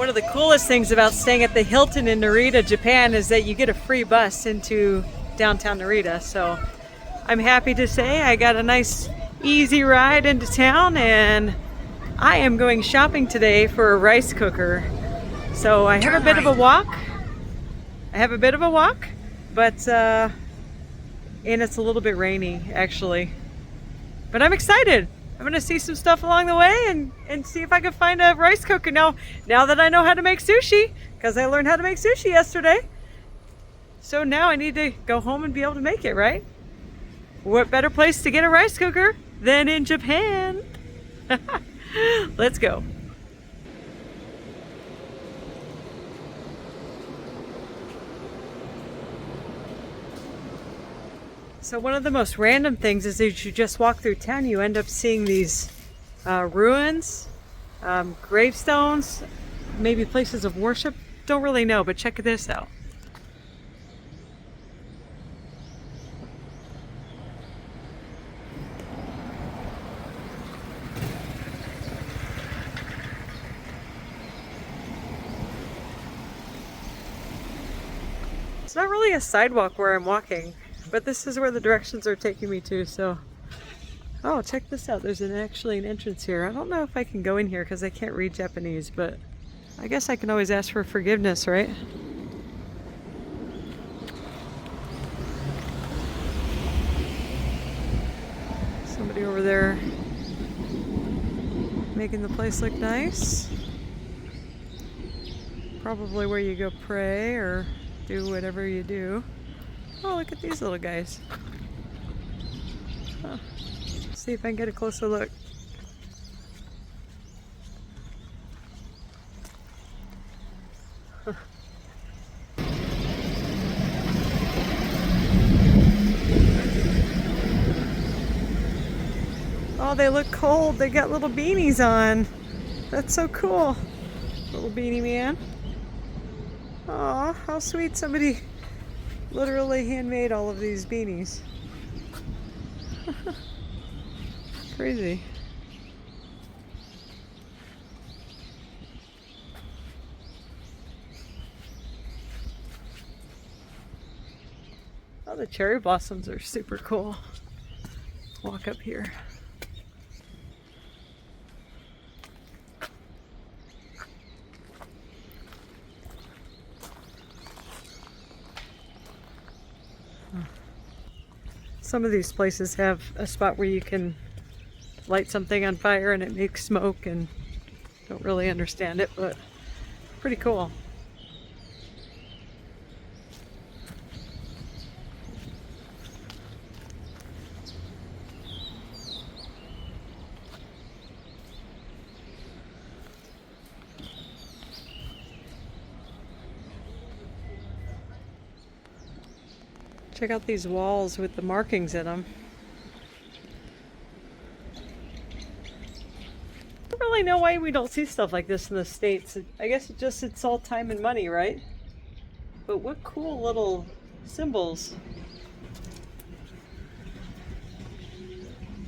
One of the coolest things about staying at the Hilton in Narita, Japan, is that you get a free bus into downtown Narita. So I'm happy to say I got a nice easy ride into town, and I am going shopping today for a rice cooker. So I have a bit of a walk. But and it's a little bit rainy actually. But I'm excited. I'm gonna see some stuff along the way and see if I can find a rice cooker. Now that I know how to make sushi, because I learned how to make sushi yesterday. So now I need to go home and be able to make it, right? What better place to get a rice cooker than in Japan? Let's go. So one of the most random things is as you just walk through town, you end up seeing these ruins, gravestones, maybe places of worship. Don't really know, but check this out. It's not really a sidewalk where I'm walking, but this is where the directions are taking me to, so. Oh, check this out. There's actually an entrance here. I don't know if I can go in here because I can't read Japanese, but I guess I can always ask for forgiveness, right? Somebody over there making the place look nice. Probably where you go pray or do whatever you do. Oh, look at these little guys. Huh. See if I can get a closer look. Huh. Oh, they look cold. They got little beanies on. That's so cool. Little beanie man. Aw, how sweet. Somebody literally handmade all of these beanies. Crazy. Oh, the cherry blossoms are super cool. Walk up here. Some of these places have a spot where you can light something on fire and it makes smoke, and don't really understand it, but pretty cool. Check out these walls with the markings in them. I don't really know why we don't see stuff like this in the States. I guess it's all time and money, right? But what cool little symbols.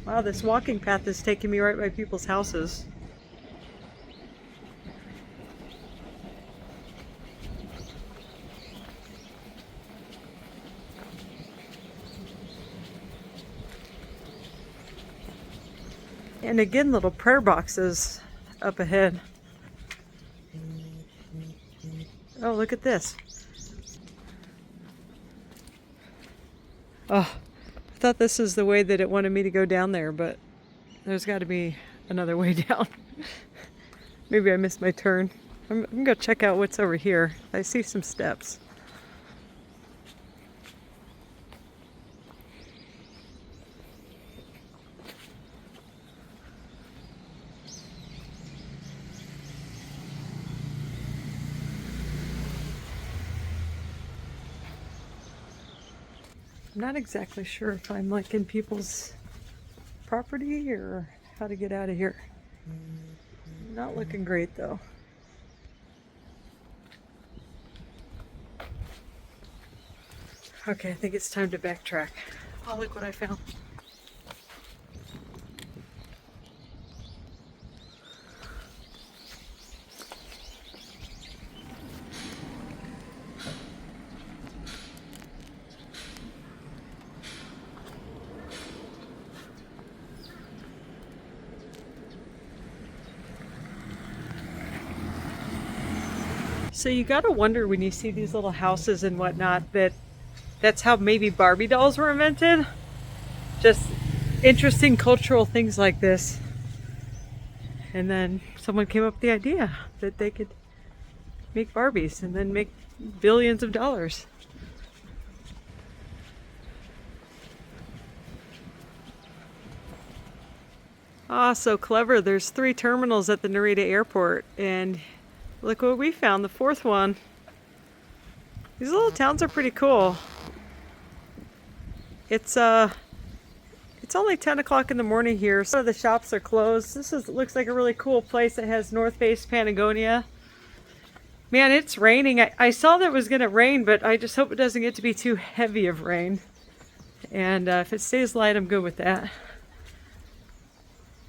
Wow, this walking path is taking me right by people's houses. And again, little prayer boxes up ahead. Oh, look at this. Oh, I thought this is the way that it wanted me to go down there, but there's got to be another way down. Maybe I missed my turn. I'm going to check out what's over here. I see some steps. I'm not exactly sure if I'm like in people's property or how to get out of here. Not looking great though. Okay, I think it's time to backtrack. Oh, look what I found. So you gotta wonder when you see these little houses and whatnot that that's how maybe Barbie dolls were invented. Just interesting cultural things like this. And then someone came up with the idea that they could make Barbies and then make billions of dollars. Ah, so clever. There's 3 terminals at the Narita airport, and look what we found, the 4th one. These little towns are pretty cool. It's only 10 o'clock in the morning here, so the shops are closed. Looks like a really cool place that has North Face Patagonia. Man, it's raining. I saw that it was gonna rain, but I just hope it doesn't get to be too heavy of rain. And if it stays light, I'm good with that.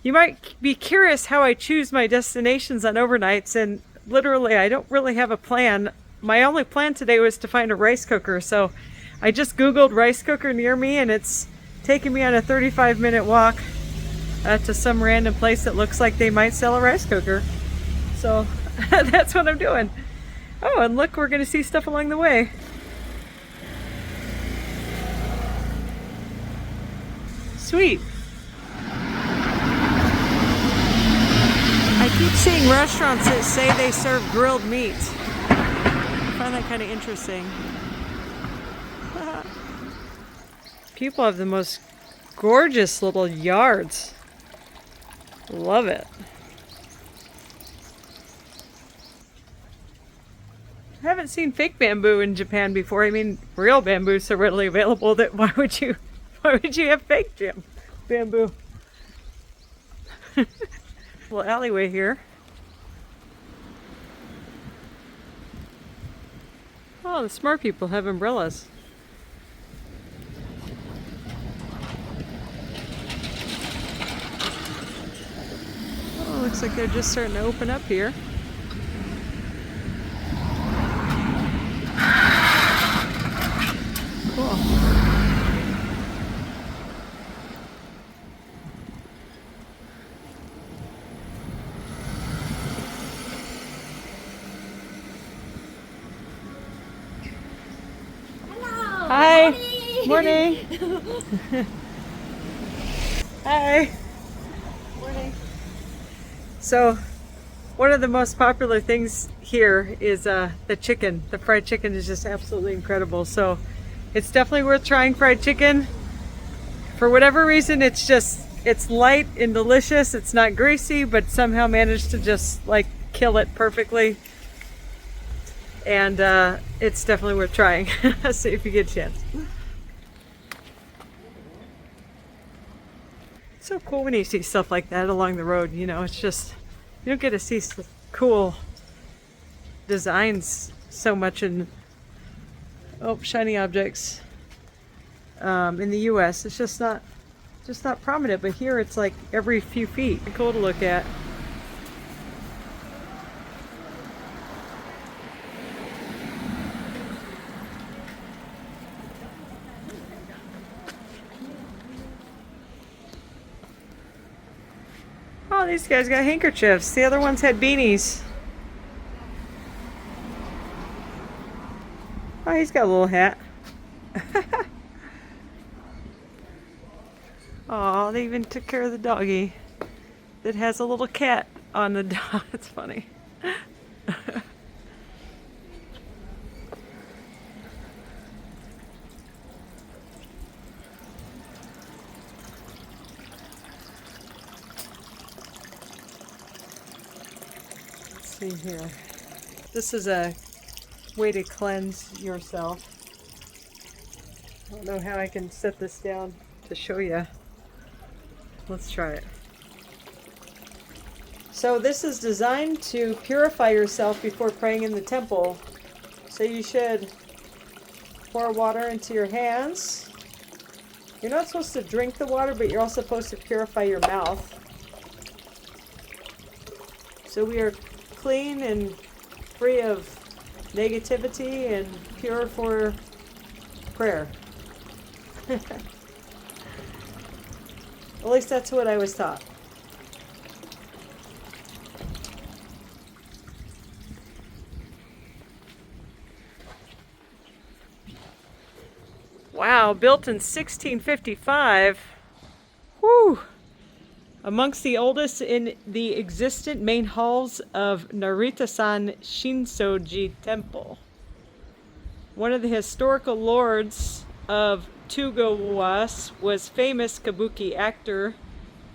You might be curious how I choose my destinations on overnights, and literally I don't really have a plan. My only plan today was to find a rice cooker, so I just Googled rice cooker near me, and it's taking me on a 35-minute walk to some random place that looks like they might sell a rice cooker. So that's what I'm doing. Oh, and look, we're gonna see stuff along the way. Sweet. I keep seeing restaurants that say they serve grilled meat. I find that kind of interesting. People have the most gorgeous little yards. Love it. I haven't seen fake bamboo in Japan before. I mean, real bamboo is so readily available that why would you have fake bamboo? Little alleyway here. Oh, the smart people have umbrellas. Oh, looks like they're just starting to open up here. Cool. Hi. Morning. Hi. Morning. So, one of the most popular things here is the chicken. The fried chicken is just absolutely incredible. So, it's definitely worth trying fried chicken. For whatever reason, it's light and delicious. It's not greasy, but somehow managed to just like kill it perfectly. And it's definitely worth trying. See if you get a chance. It's so cool when you see stuff like that along the road. You know, it's just, you don't get to see cool designs so much in shiny objects in the U.S. It's just not prominent. But here it's like every few feet. Cool to look at. Oh, these guys got handkerchiefs. The other ones had beanies. Oh, he's got a little hat. Oh, they even took care of the doggy that has a little cat on the dog. It's funny. See here. This is a way to cleanse yourself. I don't know how I can set this down to show you. Let's try it. So this is designed to purify yourself before praying in the temple. So you should pour water into your hands. You're not supposed to drink the water, but you're also supposed to purify your mouth. So we are clean and free of negativity and pure for prayer. At least that's what I was taught. Wow, built in 1655. Whew. Amongst the oldest in the existent main halls of Narita-san Shinsoji Temple. One of the historical lords of Tokugawa was famous kabuki actor.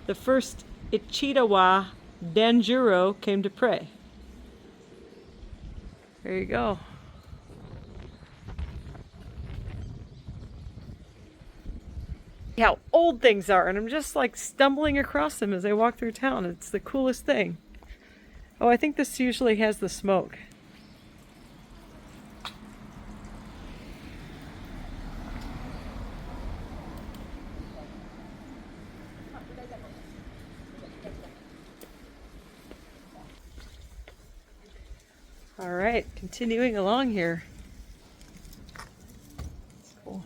The first Ichidawa Danjuro came to pray. There you go. How old things are, and I'm just like stumbling across them as I walk through town. It's the coolest thing. Oh, I think this usually has the smoke. All right, continuing along here. That's cool.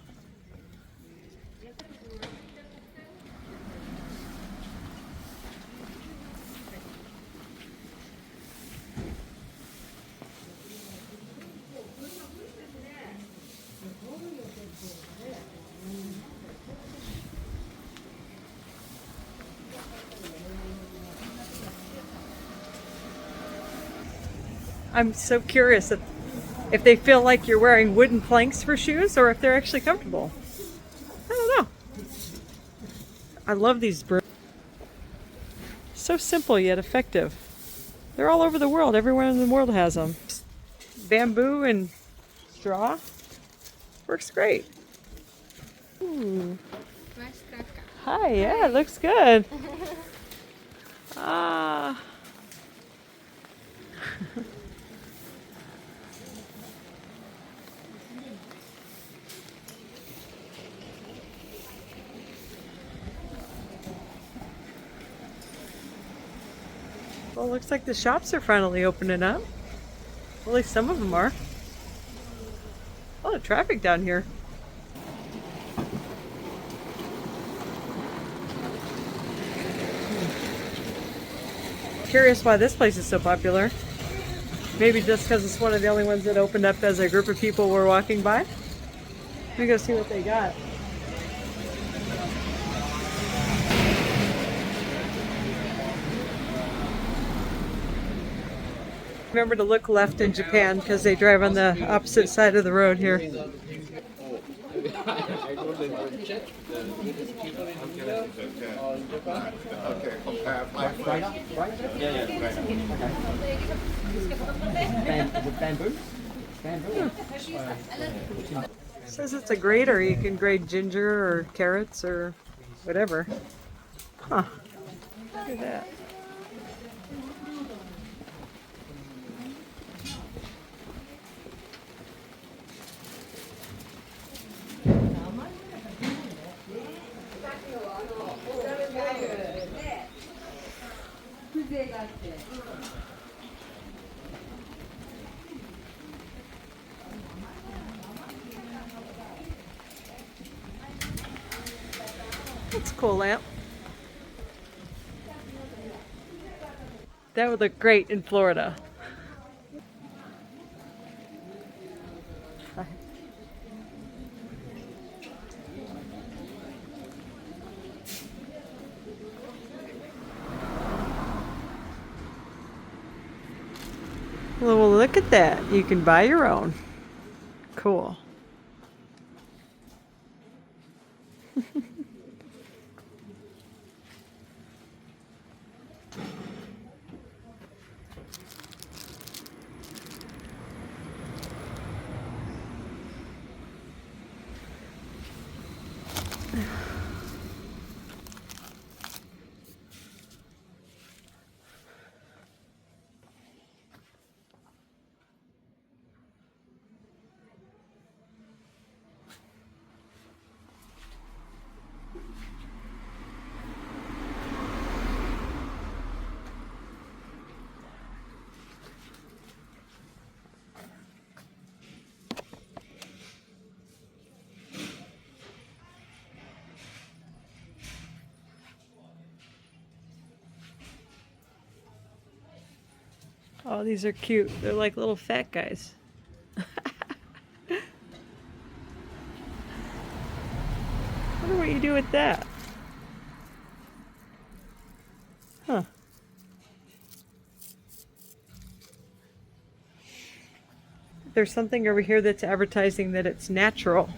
I'm so curious if they feel like you're wearing wooden planks for shoes or if they're actually comfortable. I don't know. I love these brooms. So simple yet effective. They're all over the world. Everywhere in the world has them. Bamboo and straw. Works great. Ooh. Hi, yeah, it looks good. Ah. Well, it looks like the shops are finally opening up. Well, at least some of them are. A lot of traffic down here. Curious why this place is so popular. Maybe just because it's one of the only ones that opened up as a group of people were walking by. Let me go see what they got. Remember to look left in Japan because they drive on the opposite side of the road here. It says it's a grater. You can grate ginger or carrots or whatever. Huh. Look at that. That's a cool lamp. That would look great in Florida. Well, look at that. You can buy your own. Cool. Oh, these are cute. They're like little fat guys. what you do with that. Huh. There's something over here that's advertising that it's natural,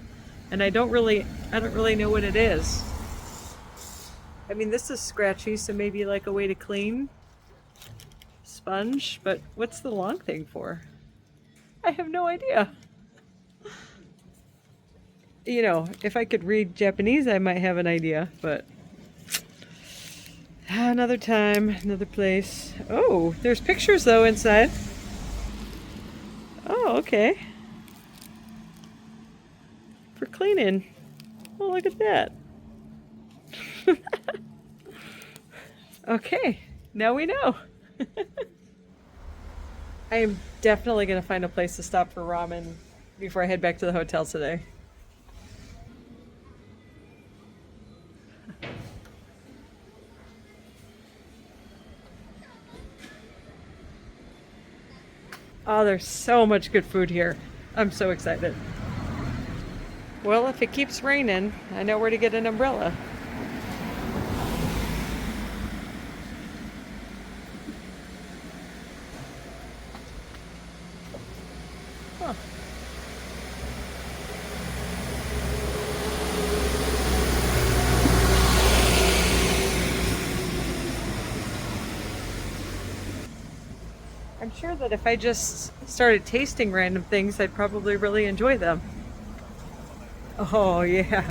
and I don't really know what it is. I mean, this is scratchy, so maybe like a way to clean sponge, but what's the long thing for? I have no idea. You know, if I could read Japanese, I might have an idea, but another time, another place. Oh, there's pictures though inside. Oh, okay. For cleaning. Oh, look at that. Okay, now we know. I am definitely going to find a place to stop for ramen before I head back to the hotel today. Oh, there's so much good food here. I'm so excited. Well, if it keeps raining, I know where to get an umbrella. Huh. I'm sure that if I just started tasting random things, I'd probably really enjoy them. Oh, yeah.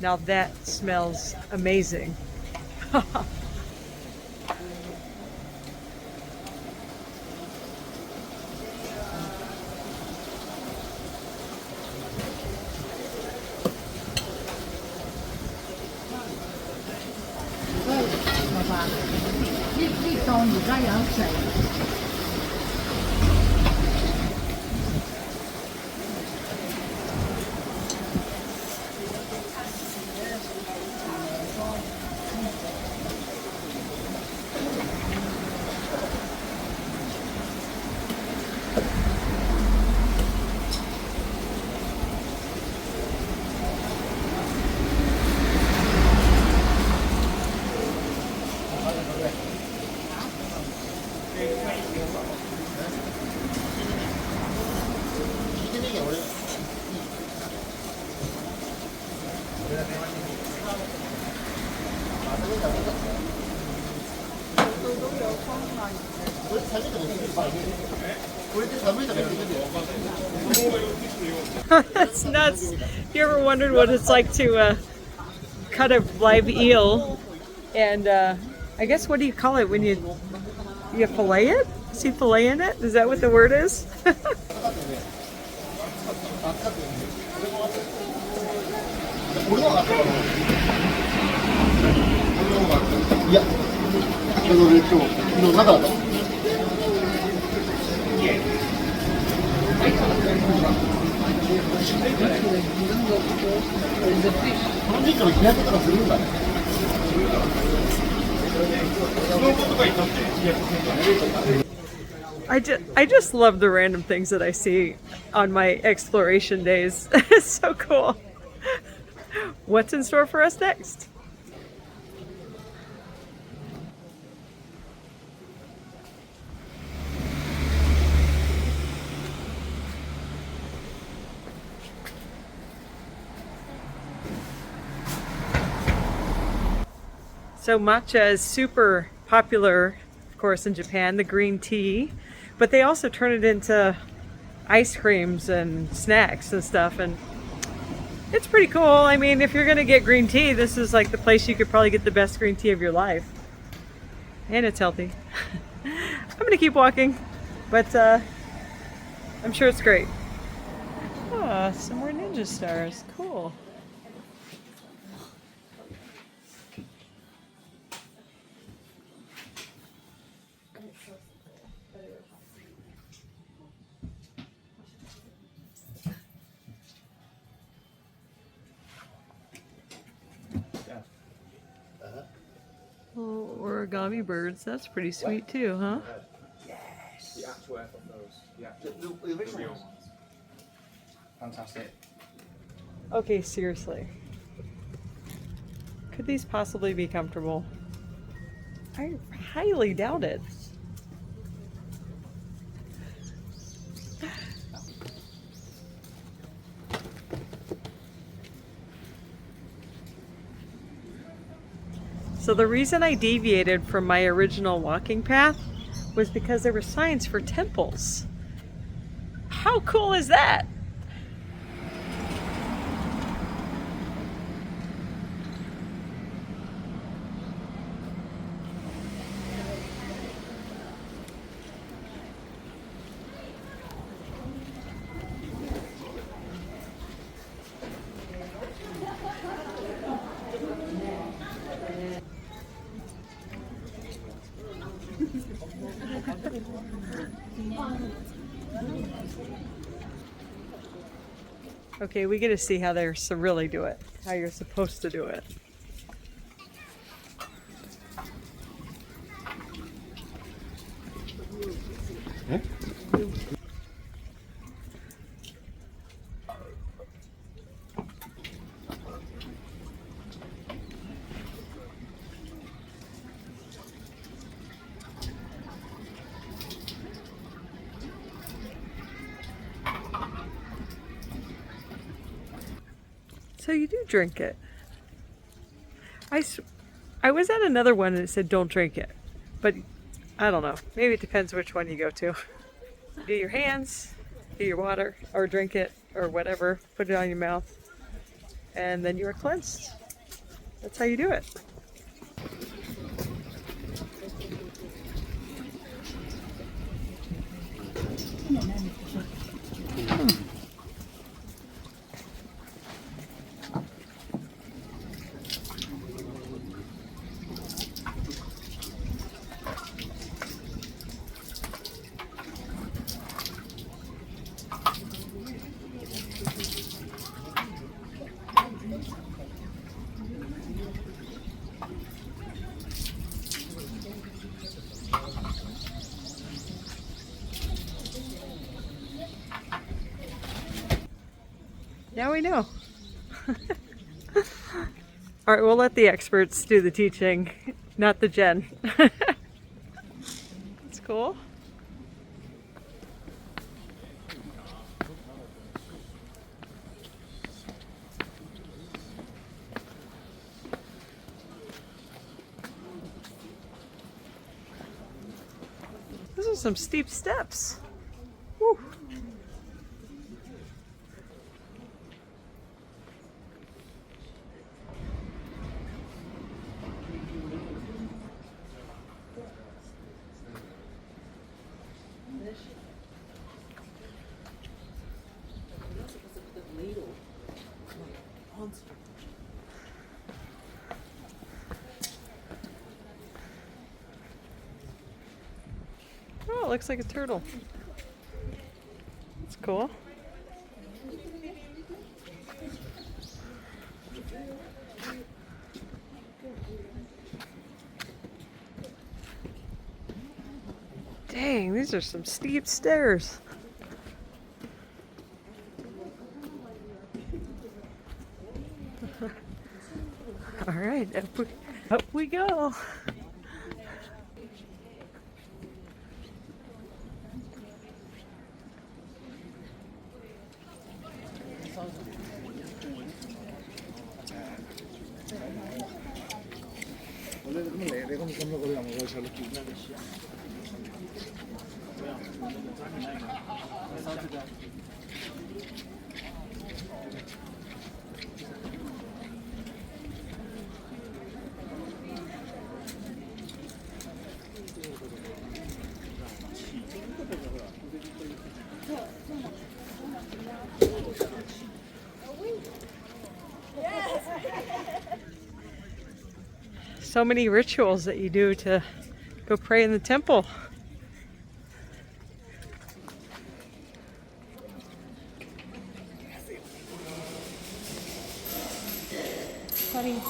Now that smells amazing. That's nuts. You ever wondered what it's like to cut a live eel? And I guess, what do you call it when you fillet it? Is he filleting it? Is that what the word is? I just love the random things that I see on my exploration days. It's so cool. What's in store for us next? So matcha is super popular, of course, in Japan, the green tea, but they also turn it into ice creams and snacks and stuff, and it's pretty cool. I mean, if you're gonna get green tea, this is like the place you could probably get the best green tea of your life. And it's healthy. I'm gonna keep walking, but I'm sure it's great. Ah, some more ninja stars, cool. origami birds. That's pretty sweet too, huh? Yes. The actual Air Force those. Yeah. The original real ones. ones. Fantastic. Okay, seriously. Could these possibly be comfortable? I highly doubt it. So the reason I deviated from my original walking path was because there were signs for temples. How cool is that? Okay, we get to see how they're really do it, how you're supposed to do it. So you do drink it. I was at another one and it said don't drink it, but I don't know. Maybe it depends which one you go to. Do your hands, do your water, or drink it, or whatever. Put it on your mouth, and then you are cleansed. That's how you do it. Now we know. All right, we'll let the experts do the teaching, not the Jen. It's cool. Those are some steep steps. Whew. Oh, it looks like a turtle. That's cool. Dang, these are some steep stairs. All right, up we go. So many rituals that you do to go pray in the temple. Honey.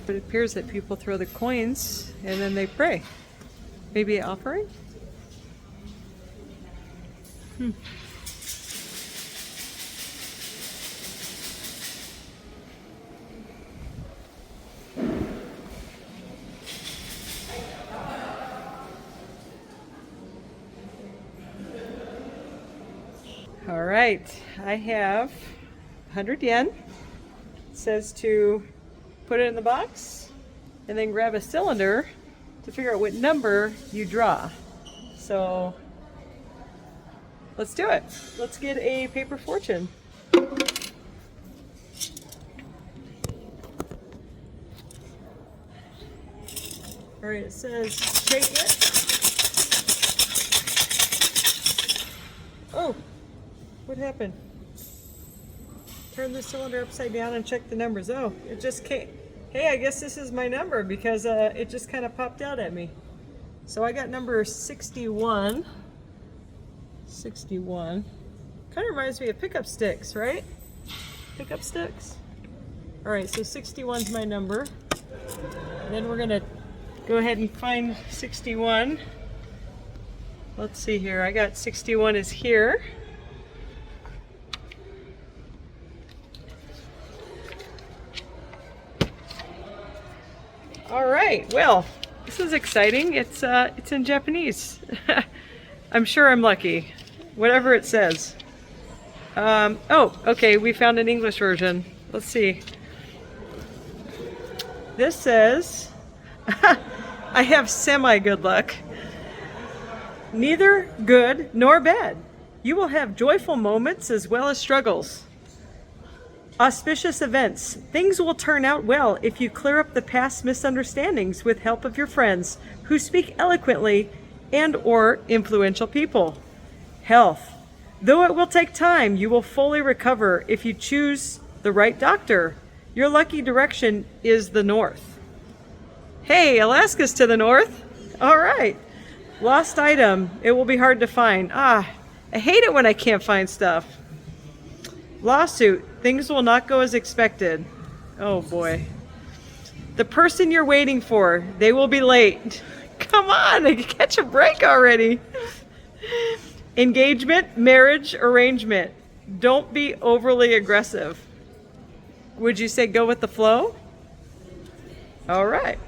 But it appears that people throw the coins and then they pray. Maybe an offering? All right, I have 100 yen. It says to put it in the box and then grab a cylinder to figure out what number you draw. So let's do it. Let's get a paper fortune. All right, it says shake it. Oh, what happened? Turn the cylinder upside down and check the numbers. Oh, it just came. Hey, I guess this is my number because it just kind of popped out at me. So I got number 61. 61. Kind of reminds me of pickup sticks, right? Pickup sticks. All right, so 61's my number. And then we're gonna go ahead and find 61. Let's see here. I got 61 is here. All right, well, this is exciting. It's in Japanese. I'm sure I'm lucky, whatever it says. Oh, okay, we found an English version. Let's see. This says, I have semi-good luck. Neither good nor bad. You will have joyful moments as well as struggles. Auspicious events. Things will turn out well if you clear up the past misunderstandings with help of your friends who speak eloquently and or influential people. Health. Though it will take time, you will fully recover if you choose the right doctor. Your lucky direction is the north. Hey, Alaska's to the north. All right. Lost item. It will be hard to find. I hate it when I can't find stuff. Lawsuit. Things will not go as expected. Oh boy. The person you're waiting for, they will be late. Come on, catch a break already. Engagement, marriage, arrangement. Don't be overly aggressive. Would you say go with the flow? All right.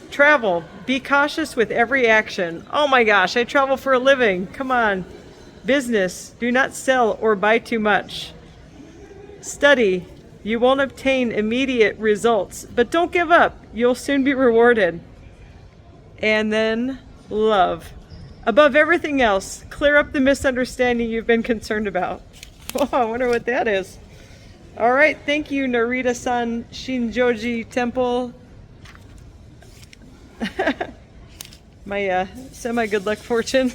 Travel. Be cautious with every action. Oh my gosh, I travel for a living. Come on. Business. Do not sell or buy too much. Study. You won't obtain immediate results, but don't give up. You'll soon be rewarded. And then love. Above everything else, clear up the misunderstanding you've been concerned about. Oh, I wonder what that is. All right, thank you, Narita-san Shinjoji Temple. My semi-good luck fortune.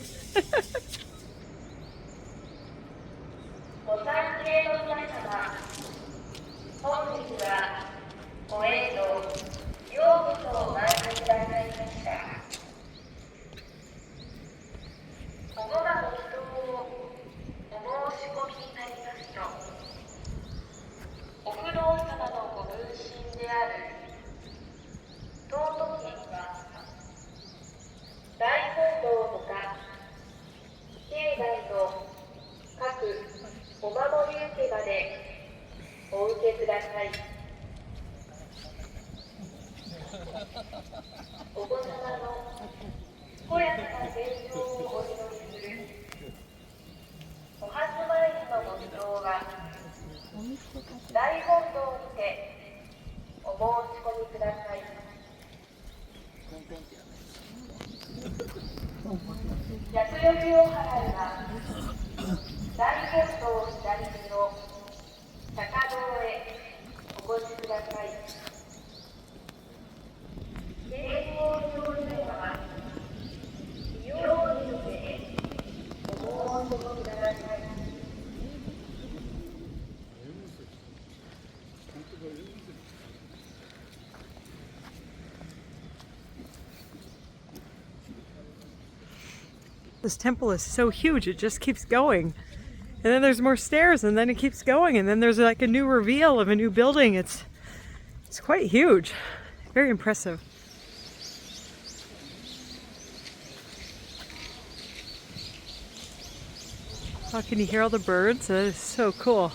This temple is so huge, it just keeps going. And then there's more stairs, and then it keeps going, and then there's like a new reveal of a new building. It's It's quite huge. Very impressive. Oh, can you hear all the birds? That is so cool.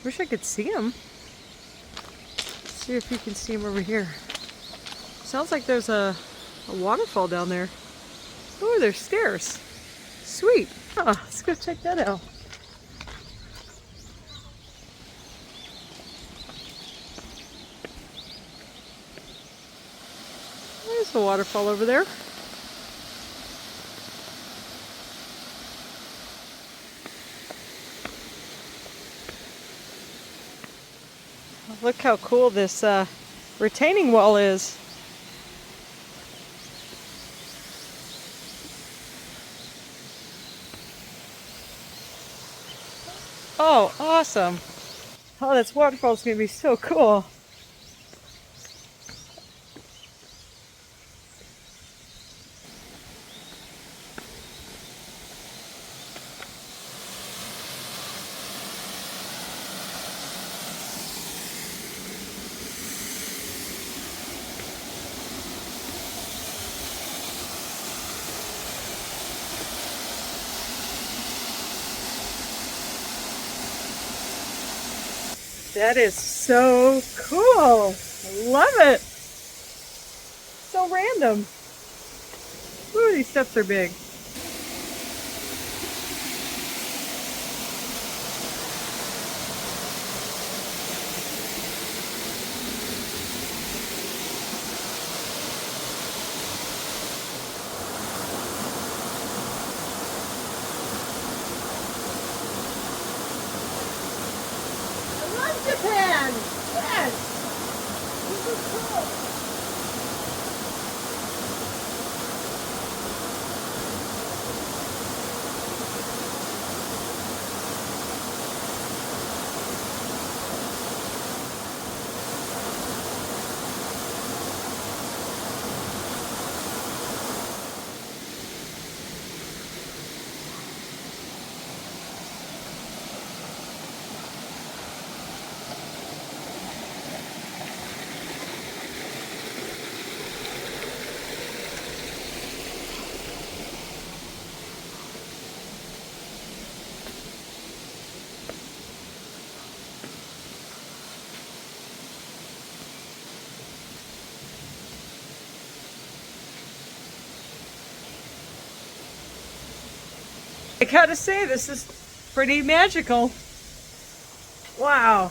Wish I could see them. See if you can see them over here. Sounds like there's a waterfall down there. Oh, there's stairs. Sweet. Oh, let's go check that out. There's a waterfall over there. Look how cool this retaining wall is. Oh, awesome. Oh, this waterfall is going to be so cool. That is so cool. I love it. So random. Ooh, these steps are big. Japan! Yes! This is cool! I gotta say, this is pretty magical. Wow.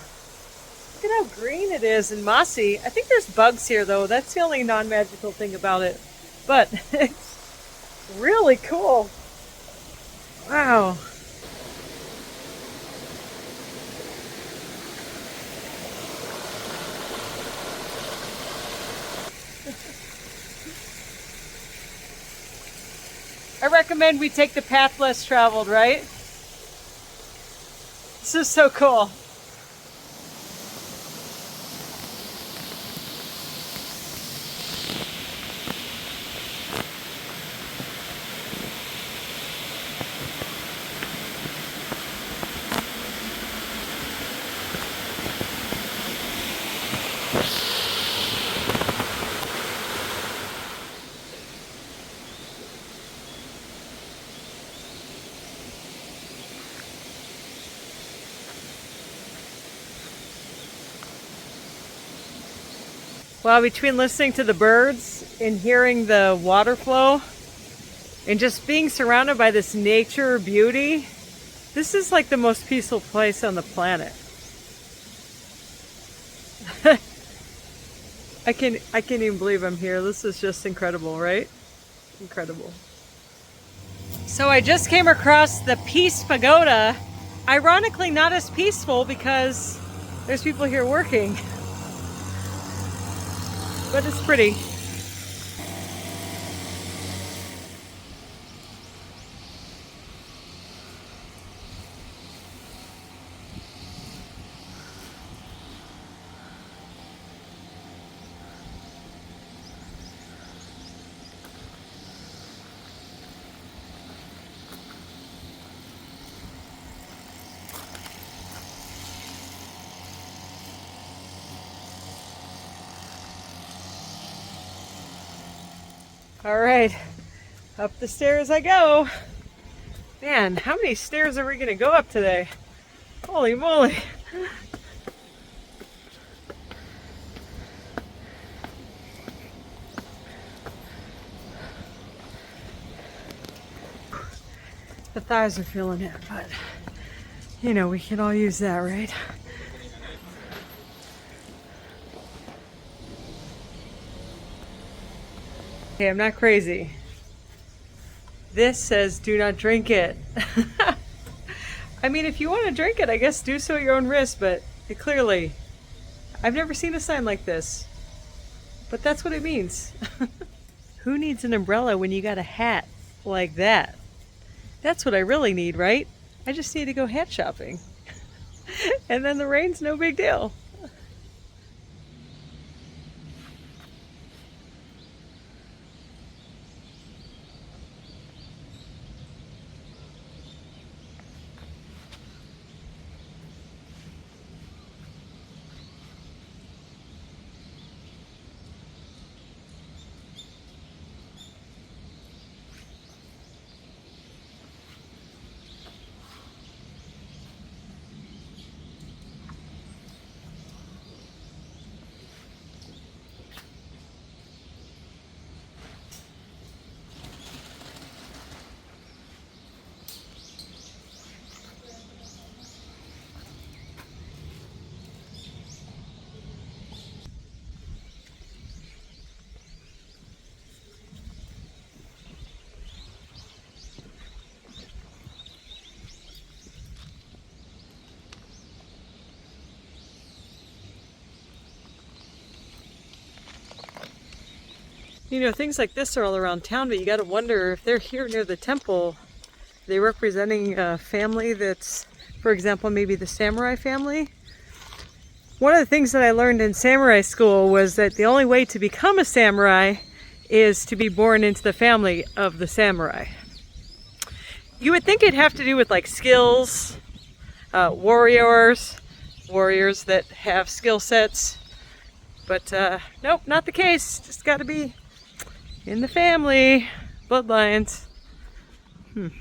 Look at how green it is and mossy. I think there's bugs here though. That's the only non-magical thing about it. But it's really cool. Wow. I recommend we take the path less traveled, right? This is so cool. Well, between listening to the birds and hearing the water flow and just being surrounded by this nature beauty, this is like the most peaceful place on the planet. I can't even believe I'm here. This is just incredible, right? Incredible. So I just came across the Peace Pagoda. Ironically, not as peaceful because there's people here working. But it's pretty. All right, up the stairs I go. Man, how many stairs are we gonna go up today? Holy moly. The thighs are feeling it, but you know, we can all use that, right? Okay, I'm not crazy. This says do not drink it. I mean, if you want to drink it, I guess do so at your own risk, but it clearly, I've never seen a sign like this. But that's what it means. Who needs an umbrella when you got a hat like that? That's what I really need, right? I just need to go hat shopping. And then the rain's no big deal. You know, things like this are all around town, but you gotta wonder if they're here near the temple, they're representing a family that's, for example, maybe the samurai family. One of the things that I learned in samurai school was that the only way to become a samurai is to be born into the family of the samurai. You would think it'd have to do with like skills, warriors that have skill sets, but nope, not the case. Just gotta be in the family, bloodlines. Oh,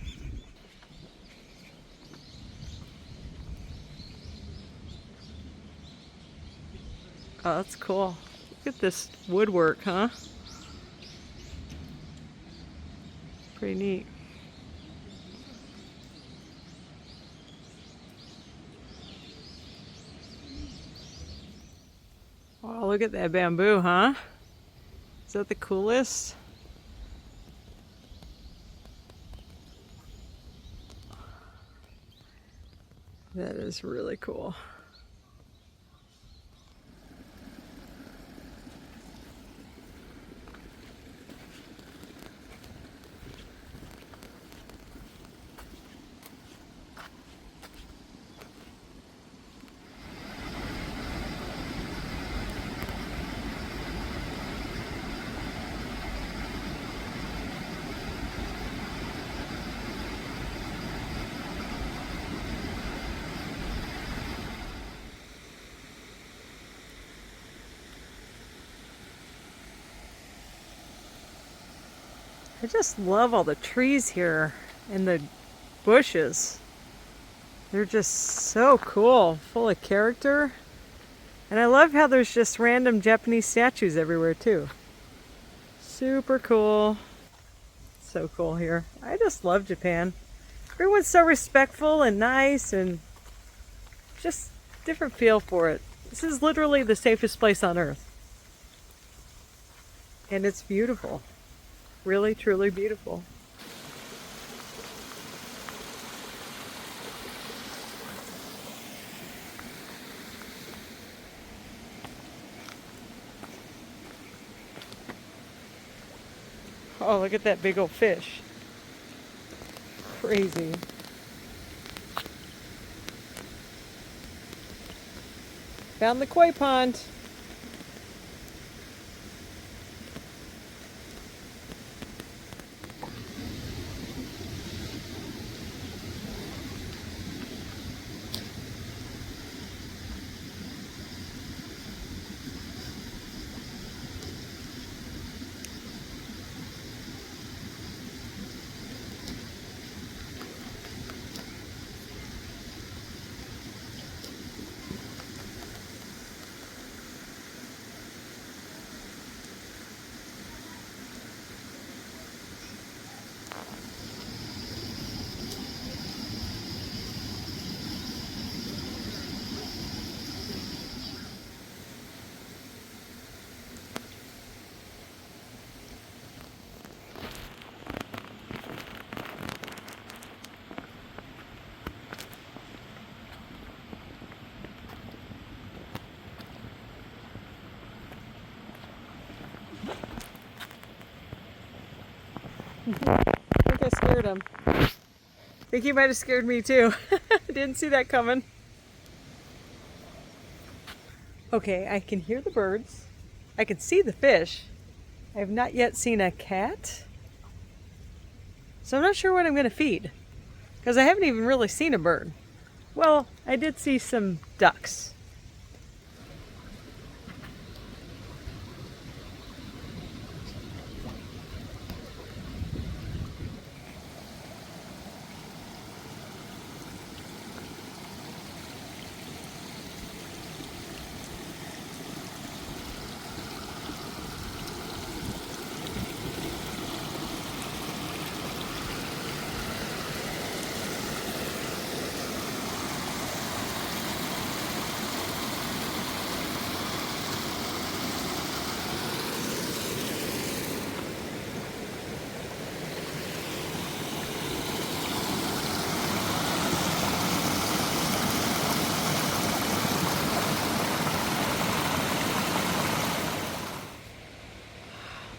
that's cool. Look at this woodwork, huh? Pretty neat. Wow, look at that bamboo, huh? Is that the coolest? That is really cool. I just love all the trees here and the bushes. They're just so cool, full of character. And I love how there's just random Japanese statues everywhere too. Super cool. So cool here. I just love Japan. Everyone's so respectful and nice and just different feel for it. This is literally the safest place on earth. And it's beautiful. Really, truly beautiful. Oh, look at that big old fish. Crazy. Found the koi pond. I think I scared him. I think he might have scared me too. Didn't see that coming. Okay, I can hear the birds. I can see the fish. I have not yet seen a cat. So I'm not sure what I'm going to feed, because I haven't even really seen a bird. Well, I did see some ducks.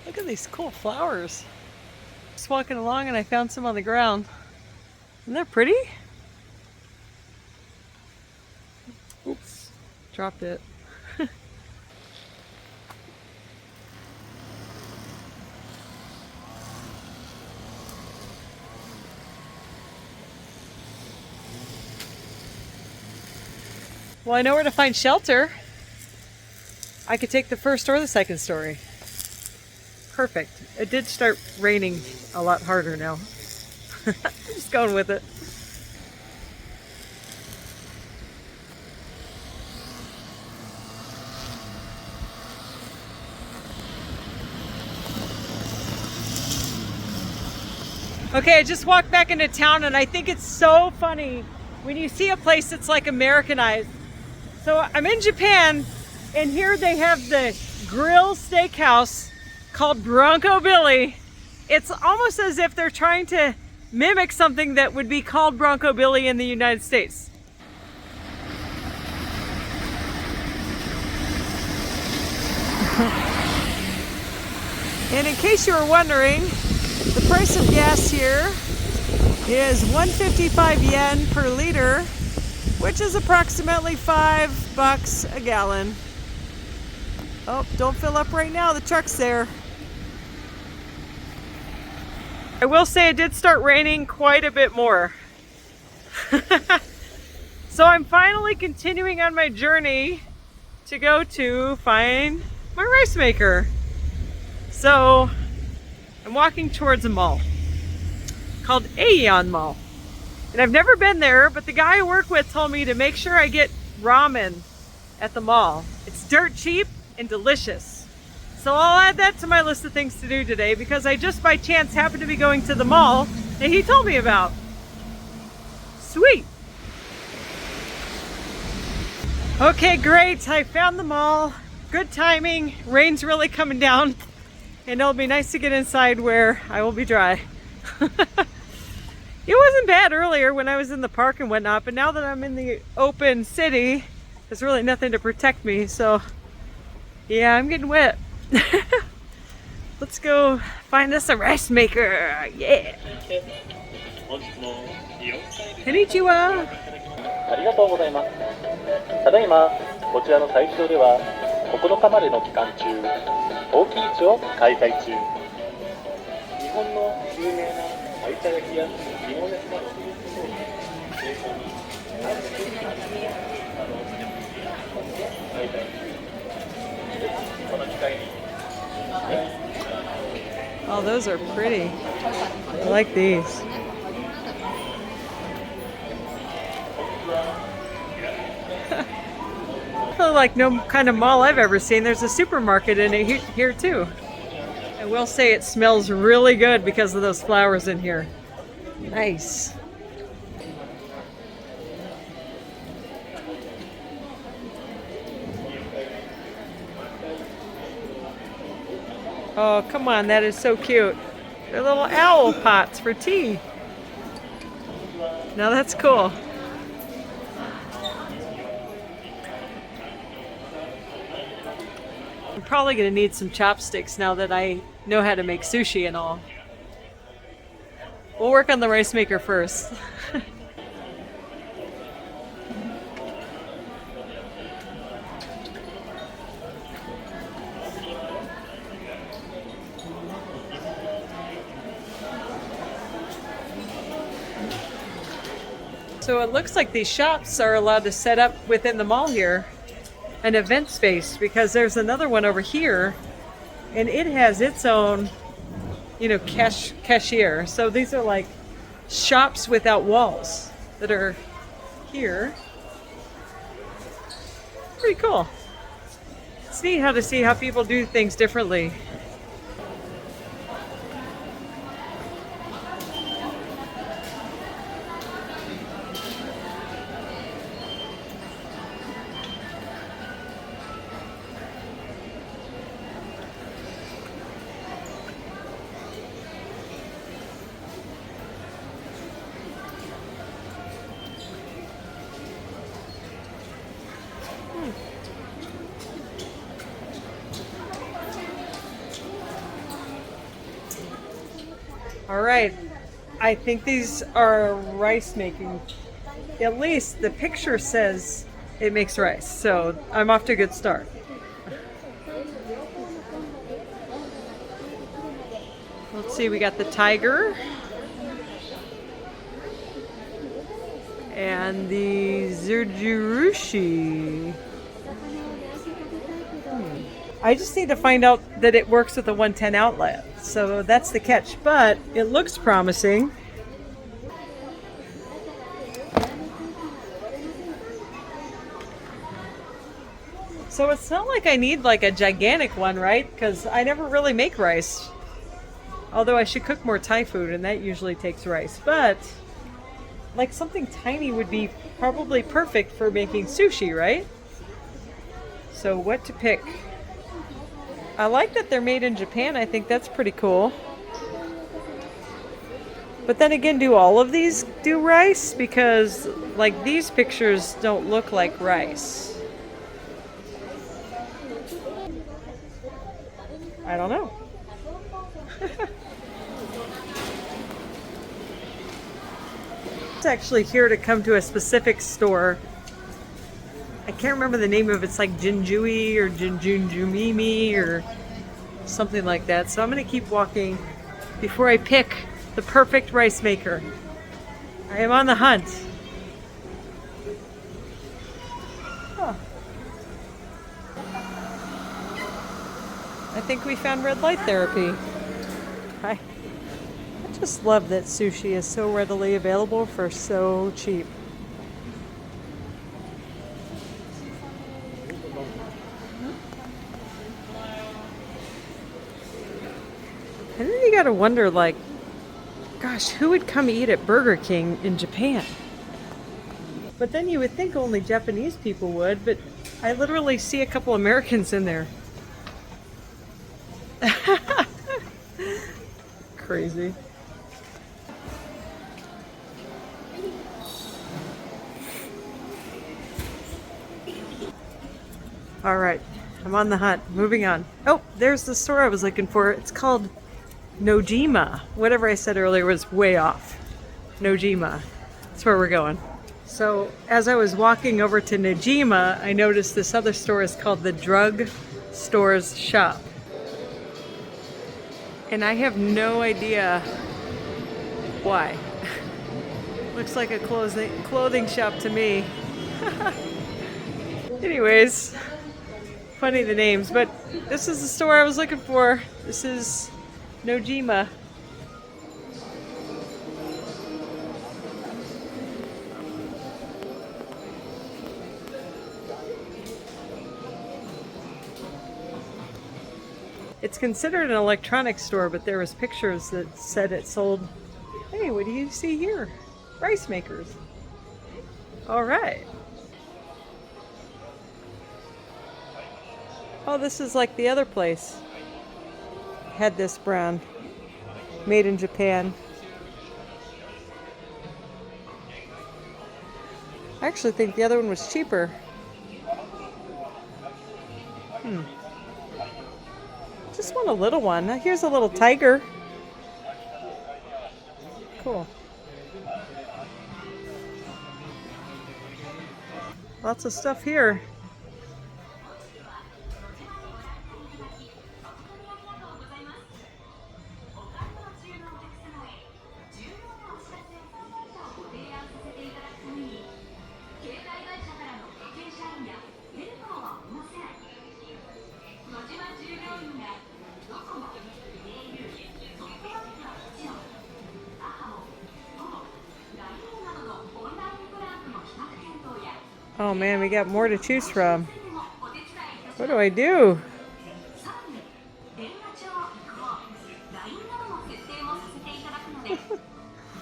Look at these cool flowers. Just walking along and I found some on the ground. Isn't that pretty? Oops, dropped it. Well, I know where to find shelter. I could take the first or the second story. Perfect. It did start raining a lot harder now. I'm just going with it. Okay, I just walked back into town and I think it's so funny when you see a place that's like Americanized. So I'm in Japan and here they have the grill steakhouse called Bronco Billy. It's almost as if they're trying to mimic something that would be called Bronco Billy in the United States. And in case you were wondering, the price of gas here is 155 yen per liter, which is approximately $5 a gallon. Oh, don't fill up right now, the truck's there. I will say it did start raining quite a bit more. So I'm finally continuing on my journey to go to find my rice maker. So I'm walking towards a mall called Aeon Mall. And I've never been there, but the guy I work with told me to make sure I get ramen at the mall. It's dirt cheap and delicious. So I'll add that to my list of things to do today because I just by chance happened to be going to the mall that he told me about. Sweet. Okay, great. I found the mall. Good timing. Rain's really coming down and it'll be nice to get inside where I will be dry. It wasn't bad earlier when I was in the park and whatnot, but now that I'm in the open city, there's really nothing to protect me, so yeah, I'm getting wet. Let's go find us a rice maker. Yeah. Konnichiwa. ありがとうございます。ただいまこちらの催事場では9日までの期間中、陶器市を開催中。日本の有名な有田焼やリモネスなど生産に何で開催中。この機会に。Oh, those are pretty. I like these. Like no kind of mall I've ever seen. There's a supermarket in it here too. I will say it smells really good because of those flowers in here. Nice. Oh, come on, that is so cute. They're little owl pots for tea. Now that's cool. I'm probably going to need some chopsticks now that I know how to make sushi and all. We'll work on the rice maker first. So it looks like these shops are allowed to set up within the mall here, an event space, because there's another one over here and it has its own, cashier. So these are like shops without walls that are here. Pretty cool. It's neat how to see how people do things differently. All right, I think these are rice making. At least the picture says it makes rice, so I'm off to a good start. Let's see, we got the tiger and the zurjurushi. I just need to find out that it works with the 110 outlet. So that's the catch, but it looks promising. So it's not like I need like a gigantic one, right? Because I never really make rice. Although I should cook more Thai food and that usually takes rice. But like something tiny would be probably perfect for making sushi, right? So what to pick? I like that they're made in Japan. I think that's pretty cool. But then again, do all of these do rice? Because like these pictures don't look like rice. I don't know. It's actually here to come to a specific store. I can't remember the name of it. It's like Jinjui or Jinjunjumimi or something like that. So I'm going to keep walking before I pick the perfect rice maker. I am on the hunt. Huh. I think we found red light therapy. I just love that sushi is so readily available for so cheap. And then you gotta wonder, like, gosh, who would come eat at Burger King in Japan? But then you would think only Japanese people would, but I literally see a couple Americans in there. Crazy. All right, I'm on the hunt. Moving on. Oh, there's the store I was looking for. It's called Nojima. Whatever I said earlier was way off. Nojima. That's where we're going. So as I was walking over to Nojima, I noticed this other store is called the Drug Stores Shop. And I have no idea why. Looks like a clothing shop to me. Anyways, funny the names, but this is the store I was looking for. This is Nojima. It's considered an electronics store, but there was pictures that said it sold. Hey, what do you see here? Rice makers. All right. Oh, this is like the other place. Had this brand. Made in Japan. I actually think the other one was cheaper. Just want a little one. Here's a little tiger. Cool. Lots of stuff here. Oh man, we got more to choose from. What do I do?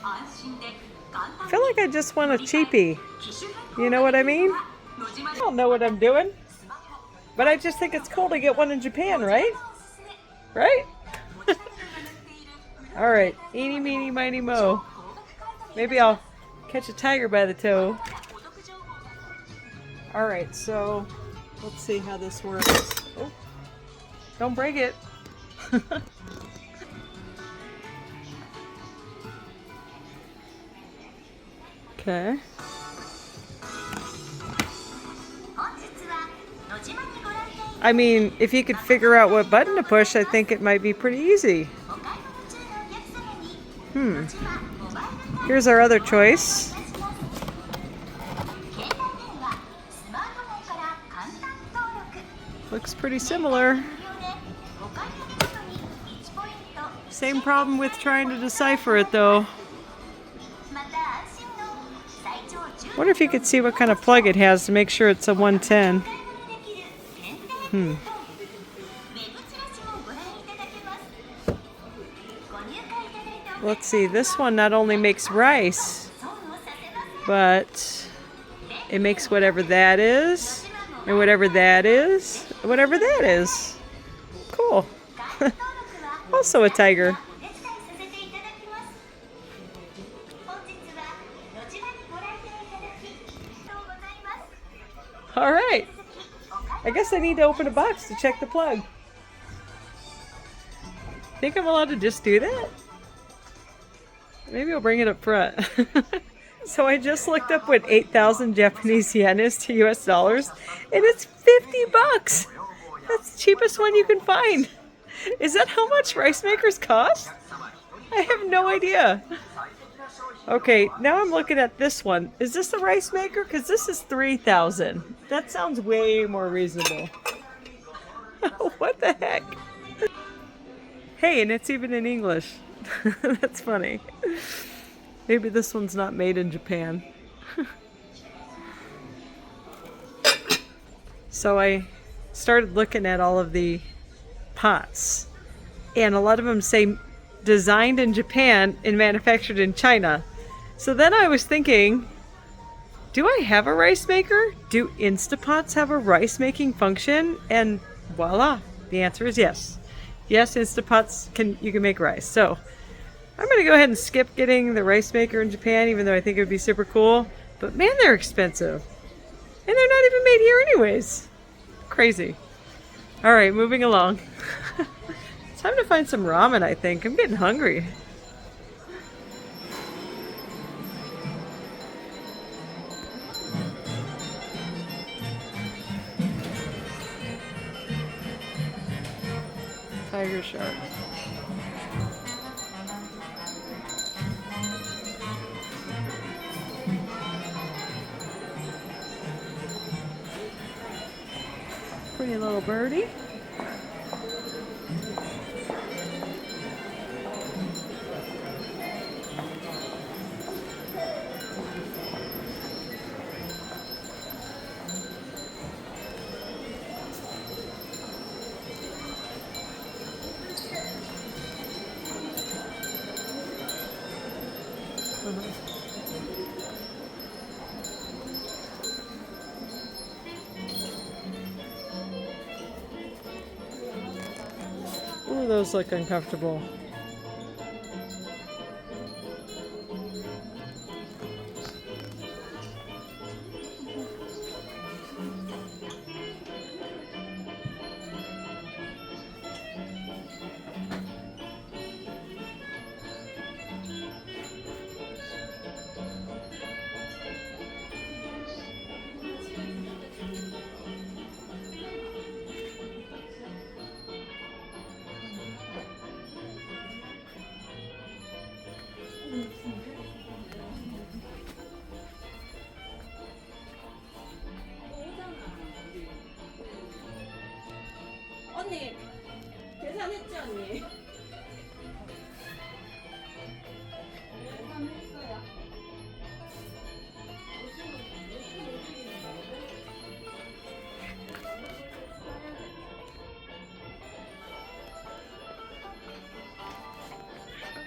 I feel like I just want a cheapie. You know what I mean? I don't know what I'm doing, but I just think it's cool to get one in Japan, right? Right? All right, eeny, meeny, miny, mo. Maybe I'll catch a tiger by the toe. All right, so let's see how this works. Oh, don't break it. Okay. I mean, if you could figure out what button to push, I think it might be pretty easy. Here's our other choice. Looks pretty similar. Same problem with trying to decipher it though. Wonder if you could see what kind of plug it has to make sure it's a 110. Let's see, this one not only makes rice, but it makes whatever that is, and whatever that is, whatever that is. Cool. Also a tiger. All right. I guess I need to open a box to check the plug. Think I'm allowed to just do that? Maybe I'll bring it up front. So I just looked up what 8,000 Japanese yen is to US dollars, and it's 50 bucks. That's the cheapest one you can find. Is that how much rice makers cost? I have no idea. Okay, now I'm looking at this one. Is this a rice maker? Because this is 3,000. That sounds way more reasonable. What the heck? Hey, and it's even in English. That's funny. Maybe this one's not made in Japan. So I started looking at all of the pots, and a lot of them say designed in Japan and manufactured in China. So then I was thinking, do I have a rice maker? Do Instapots have a rice making function? And voila, the answer is yes. Yes, Instapots you can make rice. So I'm gonna go ahead and skip getting the rice maker in Japan, even though I think it would be super cool. But man, they're expensive. And they're not even made here anyways. Crazy. All right, moving along. It's time to find some ramen, I think. I'm getting hungry. Tiger shark. Pretty little birdie. Ooh, those look uncomfortable.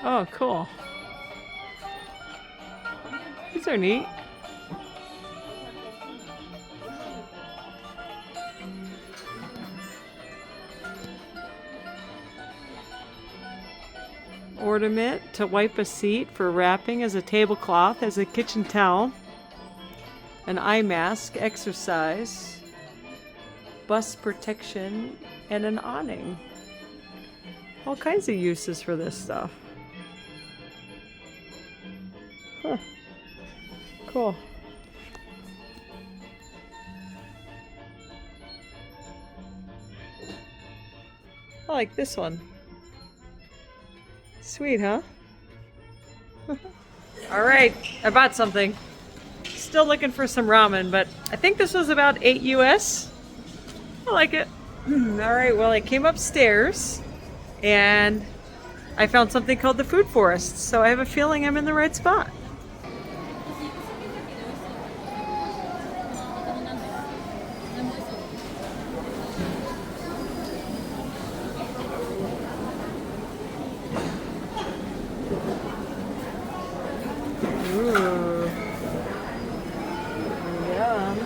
Oh, cool. These are neat. Ornament to wipe a seat for wrapping as a tablecloth, as a kitchen towel. An eye mask, exercise, bus protection, and an awning. All kinds of uses for this stuff. Huh. Cool. I like this one. Sweet, huh? All right, I bought something. Still looking for some ramen, but I think this was about 8 US. I like it. All right, well, I came upstairs and I found something called the Food Forest, so I have a feeling I'm in the right spot. Ooh. Yum.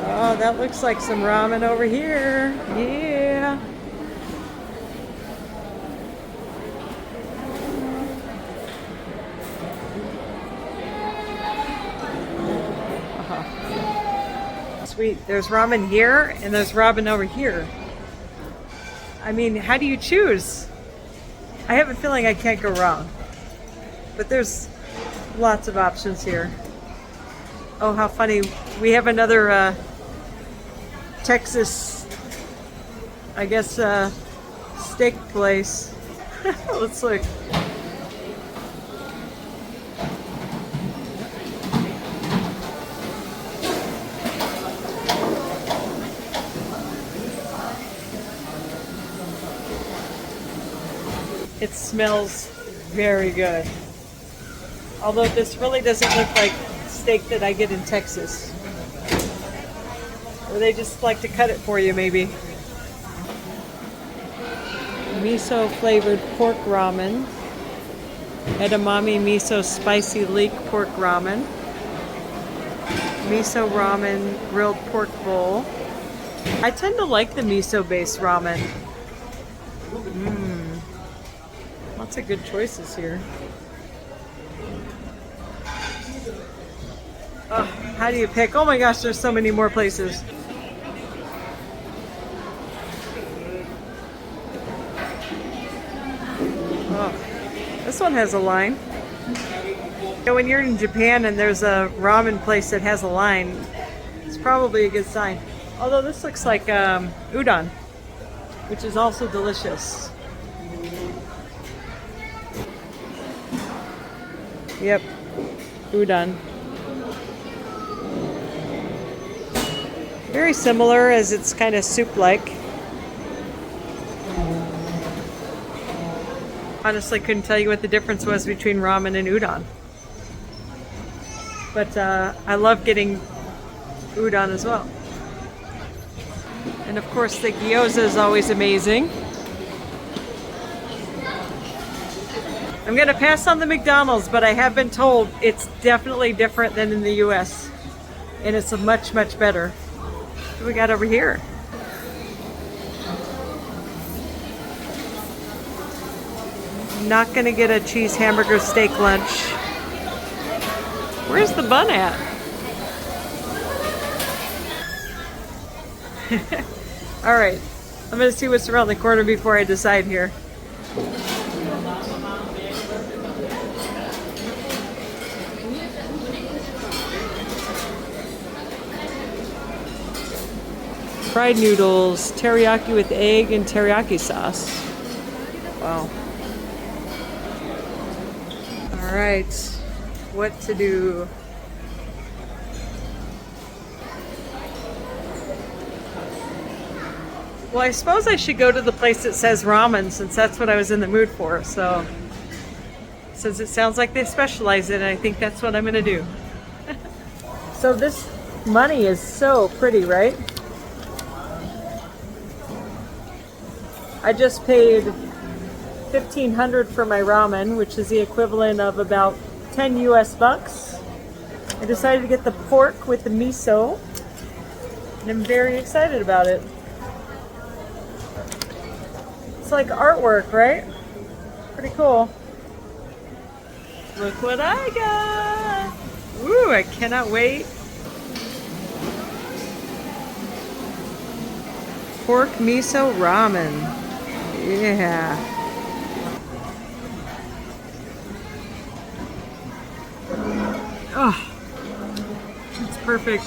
Oh, that looks like some ramen over here. Yeah. Sweet. There's ramen here and there's ramen over here. I mean, how do you choose? I have a feeling I can't go wrong. But there's lots of options here. Oh, how funny. We have another Texas, I guess, steak place. Let's look. It smells very good. Although this really doesn't look like steak that I get in Texas. Or they just like to cut it for you, maybe. Miso flavored pork ramen. Edamame miso spicy leek pork ramen. Miso ramen grilled pork bowl. I tend to like the miso based ramen. Lots of good choices here. Oh, how do you pick? Oh my gosh, there's so many more places. Oh, this one has a line. You know, when you're in Japan and there's a ramen place that has a line, it's probably a good sign. Although this looks like udon, which is also delicious. Yep, udon. Very similar, as it's kind of soup-like. Honestly, couldn't tell you what the difference was between ramen and udon. But I love getting udon as well. And of course, the gyoza is always amazing. I'm gonna pass on the McDonald's, but I have been told it's definitely different than in the US. And it's much, much better. What do we got over here? Not gonna get a cheese hamburger steak lunch. Where's the bun at? All right, I'm gonna see what's around the corner before I decide here. Fried noodles, teriyaki with egg and teriyaki sauce. Wow. All right, what to do? Well, I suppose I should go to the place that says ramen, since that's what I was in the mood for. So, since it sounds like they specialize in it, I think that's what I'm gonna do. So this money is so pretty, right? I just paid $1,500 for my ramen, which is the equivalent of about 10 US bucks. I decided to get the pork with the miso, and I'm very excited about it. It's like artwork, right? Pretty cool. Look what I got! Ooh, I cannot wait. Pork miso ramen. Yeah. Oh, it's perfect.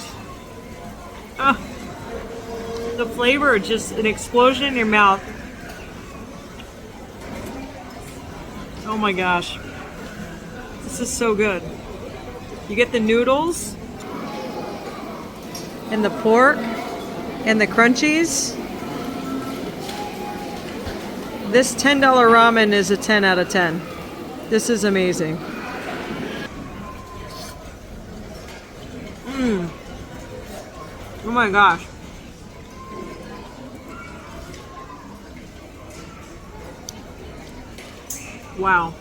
Oh, the flavor, just an explosion in your mouth. Oh my gosh. This is so good. You get the noodles and the pork and the crunchies. This $10 ramen is a 10 out of 10. This is amazing. Oh my gosh. Wow.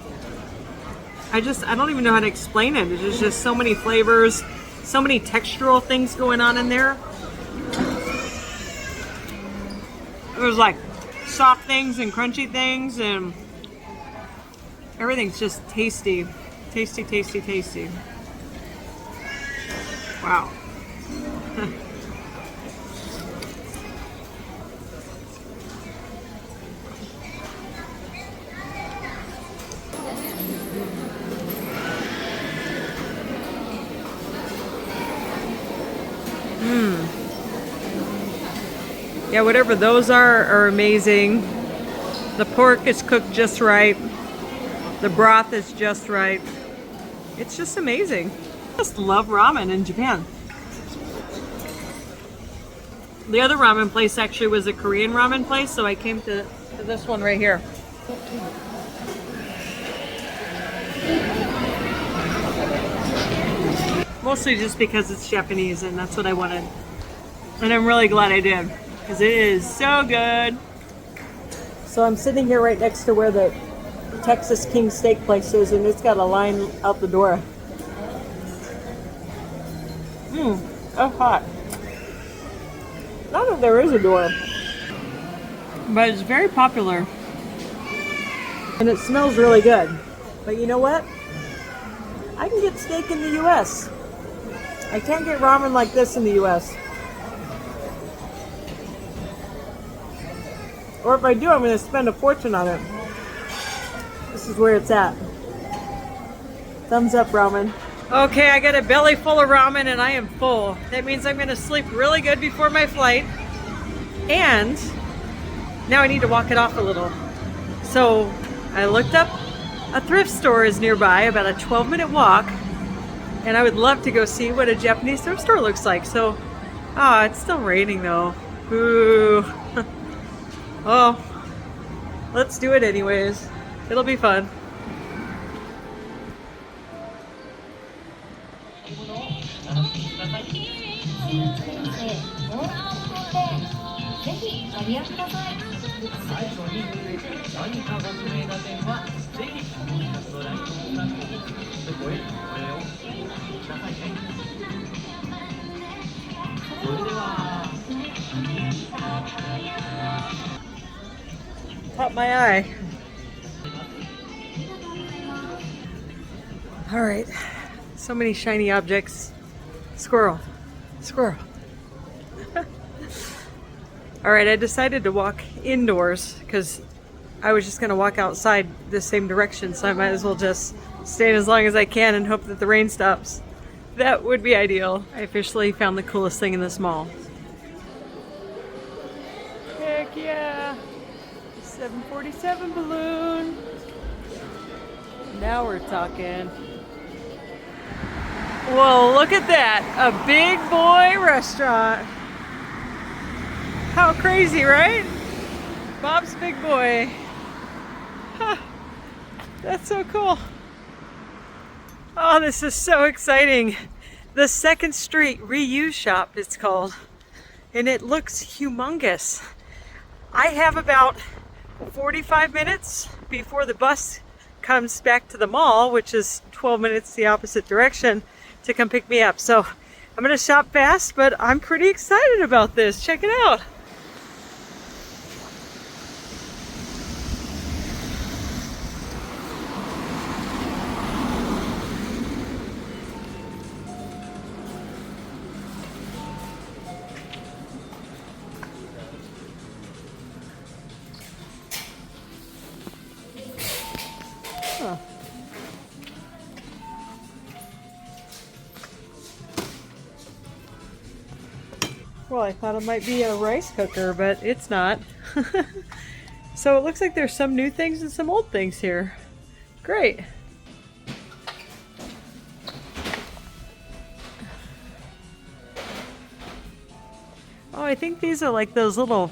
I don't even know how to explain it. There's just so many flavors, so many textural things going on in there. There's like soft things and crunchy things, and everything's just tasty. Tasty, tasty, tasty. Wow. Yeah, whatever those are amazing. The pork is cooked just right. The broth is just right. It's just amazing. I just love ramen in Japan. The other ramen place actually was a Korean ramen place, so I came to this one right here. Mostly just because it's Japanese and that's what I wanted. And I'm really glad I did, because it is so good. So I'm sitting here right next to where the Texas King Steak place is, and it's got a line out the door. That's hot. Not that there is a door, but it's very popular. And it smells really good. But you know what? I can get steak in the US. I can't get ramen like this in the US. Or if I do, I'm going to spend a fortune on it. This is where it's at. Thumbs up, ramen. Okay, I got a belly full of ramen and I am full. That means I'm going to sleep really good before my flight. And now I need to walk it off a little. So I looked up a thrift store is nearby, about a 12-minute walk. And I would love to go see what a Japanese thrift store looks like. So, it's still raining though. Boo. Oh, let's do it anyways. It'll be fun. Caught my eye. All right, so many shiny objects. Squirrel, squirrel. All right, I decided to walk indoors because I was just gonna walk outside the same direction, so I might as well just stay as long as I can and hope that the rain stops. That would be ideal. I officially found the coolest thing in this mall. Heck yeah. 747 balloon. Now we're talking. Well, look at that. A big boy restaurant. How crazy, right? Bob's Big Boy. Huh. That's so cool. Oh, this is so exciting. The 2nd Street Reuse Shop, it's called. And it looks humongous. I have about 45 minutes before the bus comes back to the mall, which is 12 minutes the opposite direction, to come pick me up. So I'm gonna shop fast, but I'm pretty excited about this. Check it out. Huh. Well, I thought it might be a rice cooker, but it's not. So it looks like there's some new things and some old things here. Great. Oh, I think these are like those little,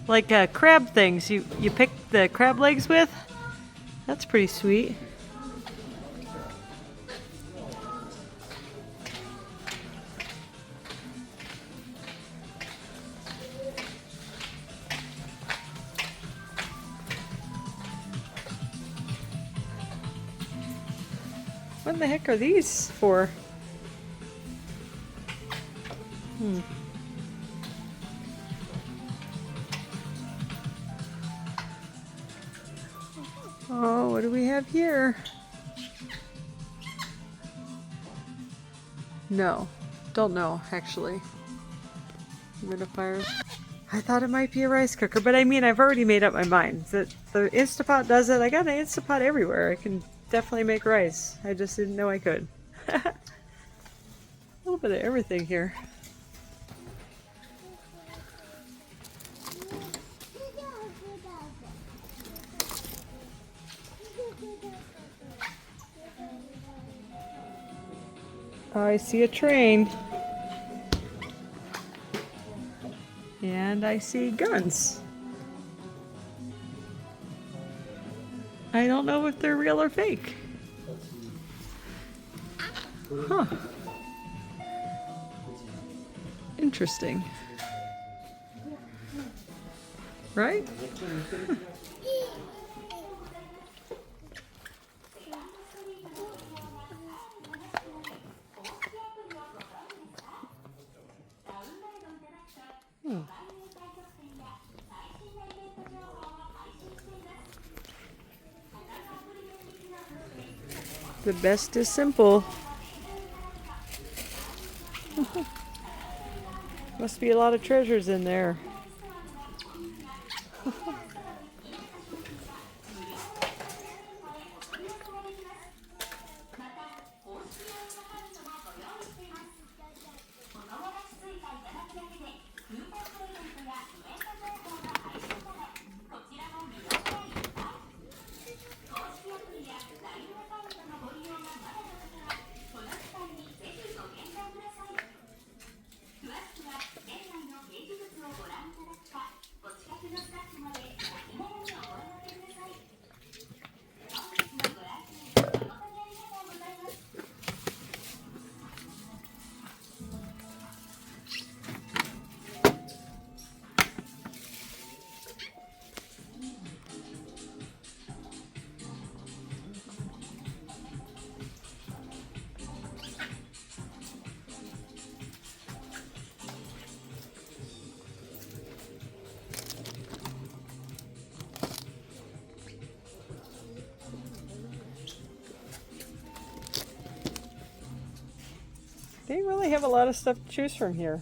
like crab things you pick the crab legs with. That's pretty sweet. What the heck are these for? Oh, what do we have here? No, don't know actually. Humidifiers. I thought it might be a rice cooker, but I mean, I've already made up my mind. The Instapot does it. I got an Instapot everywhere. I can definitely make rice. I just didn't know I could. A little bit of everything here. Oh, I see a train. And I see guns. I don't know if they're real or fake. Huh. Interesting. Right? The best is simple. Must be a lot of treasures in there. They really have a lot of stuff to choose from here.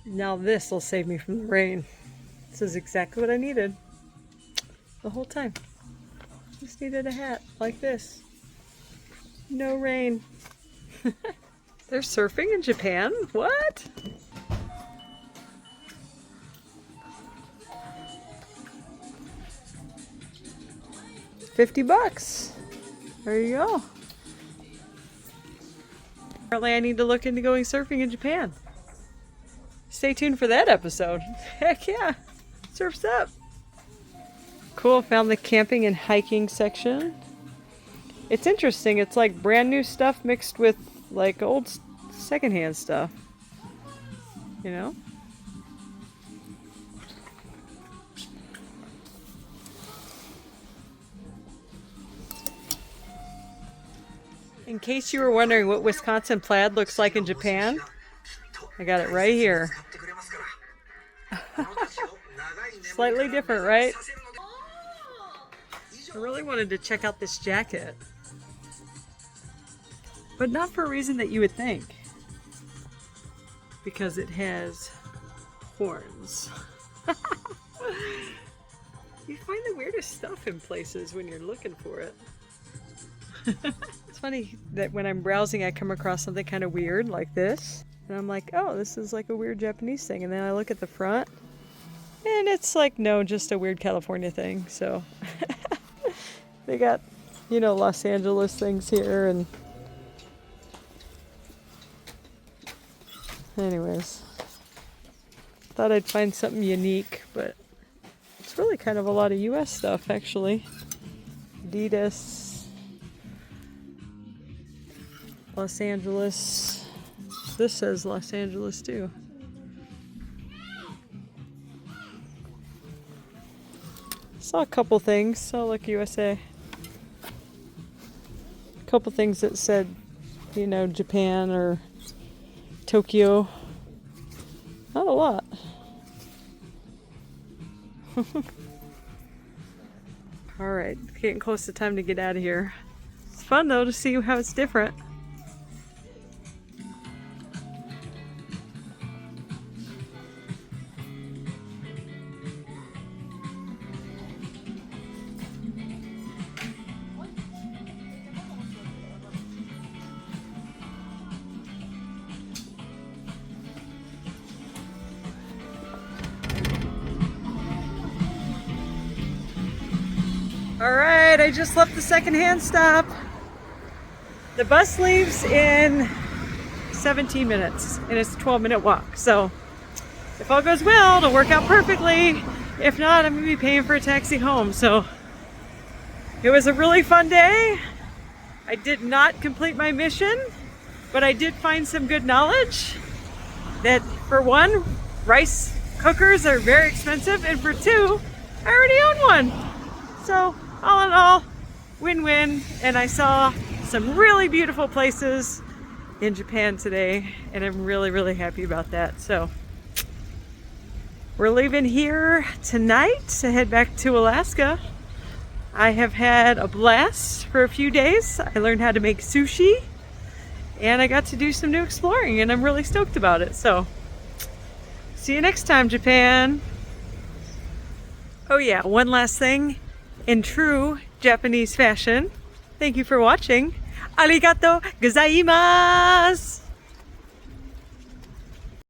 Now this will save me from the rain. This is exactly what I needed the whole time. Just needed a hat like this. No rain. They're surfing in Japan? What? $50. There you go. Apparently I need to look into going surfing in Japan. Stay tuned for that episode. Heck yeah. Surf's up. Cool, found the camping and hiking section. It's interesting. It's like brand new stuff mixed with like old secondhand stuff. You know? In case you were wondering what Wisconsin plaid looks like in Japan, I got it right here. Slightly different, right? I really wanted to check out this jacket, but not for a reason that you would think, because it has horns. You find the weirdest stuff in places when you're looking for it. It's funny that when I'm browsing I come across something kind of weird like this, and I'm like, oh, this is like a weird Japanese thing, and then I look at the front and it's like, no, just a weird California thing. So they got, you know, Los Angeles things here, and anyways, thought I'd find something unique, but it's really kind of a lot of US stuff actually. Adidas, Los Angeles. This says Los Angeles too. Saw a couple things. Saw like USA. A couple things that said, you know, Japan or Tokyo. Not a lot. Alright, getting close to time to get out of here. It's fun though to see how it's different. Alright, I just left the secondhand stop. The bus leaves in 17 minutes and it's a 12-minute walk. So if all goes well, it'll work out perfectly. If not, I'm going to be paying for a taxi home. So it was a really fun day. I did not complete my mission, but I did find some good knowledge that, for one, rice cookers are very expensive, and for two, I already own one. So all in all, win-win, and I saw some really beautiful places in Japan today, and I'm really, really happy about that. So we're leaving here tonight to head back to Alaska. I have had a blast for a few days. I learned how to make sushi, and I got to do some new exploring, and I'm really stoked about it. So see you next time, Japan. Oh yeah, one last thing. In true Japanese fashion, thank you for watching. Arigato gozaimasu!